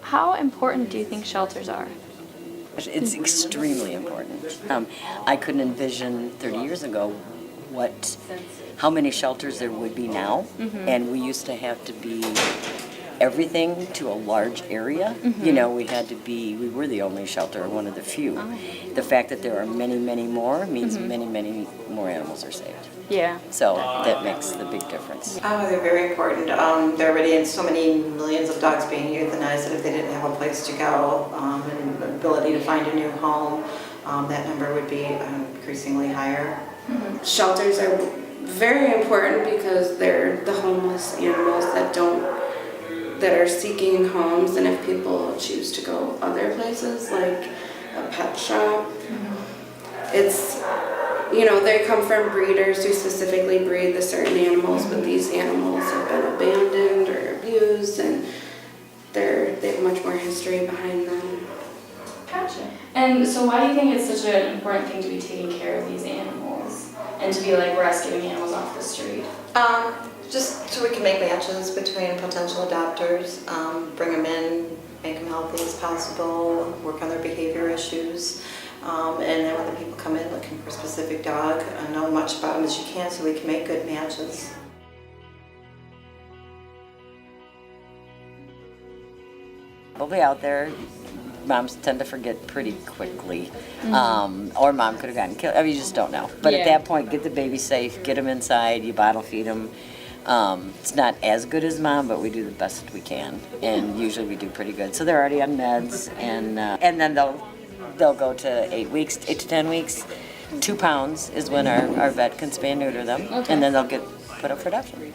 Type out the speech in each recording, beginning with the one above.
How important do you think shelters are? It's extremely important. I couldn't envision 30 years ago how many shelters there would be now, and we used to have to be everything to a large area. You know, we were the only shelter, one of the few. The fact that there are many, many more means many, many more animals are saved. Yeah. So that makes the big difference. Oh, they're very important. There are already so many millions of dogs being euthanized that if they didn't have a place to go and the ability to find a new home, that number would be increasingly higher. Shelters are very important because they're the homeless animals that are seeking homes, and if people choose to go other places like a pet shop, it's, you know, they come from breeders who specifically breed the certain animals, but these animals have been abandoned or abused, and they have much more history behind them. Gotcha. And so why do you think it's such an important thing to be taking care of these animals and to be like rescuing animals off the street? Just so we can make matches between potential adopters, bring them in, make them healthy as possible, work on their behavior issues. And then when the people come in looking for a specific dog, know as much about them as you can so we can make good matches. Probably out there, moms tend to forget pretty quickly. Or mom could have gotten killed. I mean, you just don't know. But at that point, get the baby safe, get them inside, you bottle feed them. It's not as good as mom, but we do the best we can. And usually we do pretty good. So they're already on meds, and then they'll go to 8 to 10 weeks. 2 pounds is when our vet can spay and neuter them, and then they'll get put up for adoption.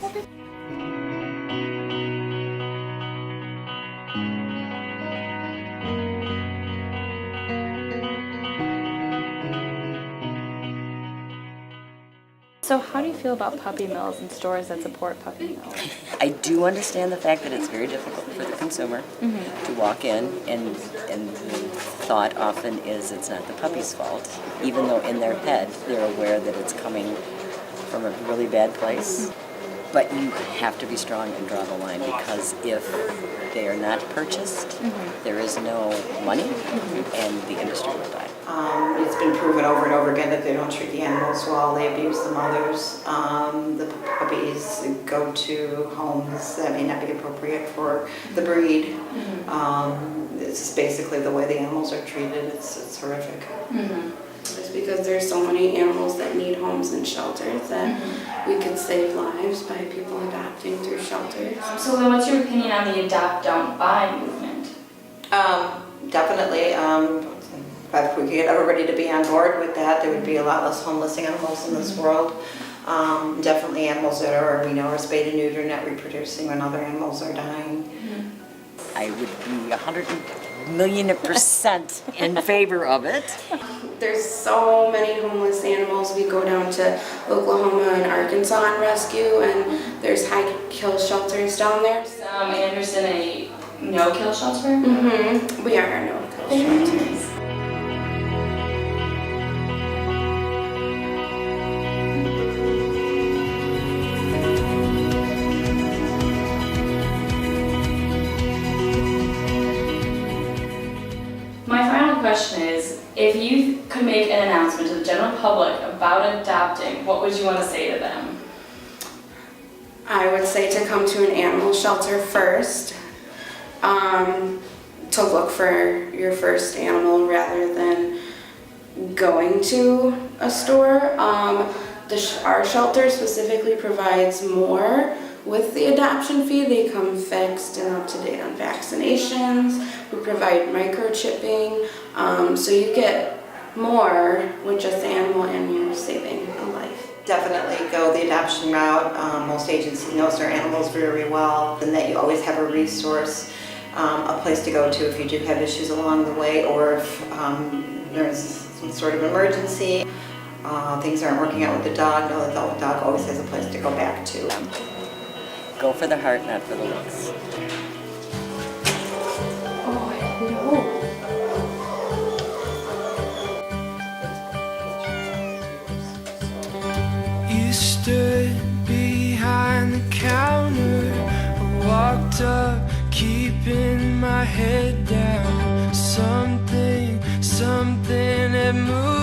So how do you feel about puppy mills and stores that support puppy mills? I do understand the fact that it's very difficult for the consumer to walk in, and the thought often is it's not the puppy's fault, even though in their head they're aware that it's coming from a really bad place. But you have to be strong and draw the line, because if they are not purchased, there is no money, and the industry will die. It's been proven over and over again that they don't treat the animals well, they abuse the mothers. The puppies go to homes that may not be appropriate for the breed. It's just basically the way the animals are treated, it's horrific. It's because there's so many animals that need homes and shelters that we could save lives by people adopting through shelters. So then what's your opinion on the adopt, don't buy movement? Definitely. If we could get everybody to be on board with that, there would be a lot less homeless animals in this world. Definitely animals that are spayed and neutered, not reproducing when other animals are dying. I would be 100,000,000% in favor of it. There's so many homeless animals. We go down to Oklahoma and Arkansas and rescue, and there's high kill shelters down there. Anderson, a no-kill shelter? We are a no-kill shelter. My final question is, if you could make an announcement to the general public about adopting, what would you want to say to them? I would say to come to an animal shelter first, to look for your first animal rather than going to a store. Our shelter specifically provides more with the adoption fee. They come fixed and up to date on vaccinations. We provide microchipping, so you get more with just the animal and you're saving a life. Definitely go the adoption route. Most agencies know their animals very well, and that you always have a resource, a place to go to if you do have issues along the way, or if there's some sort of emergency, things aren't working out with the dog, know that the dog always has a place to go back to. Go for the heart, not for the looks. Oh, no. it move.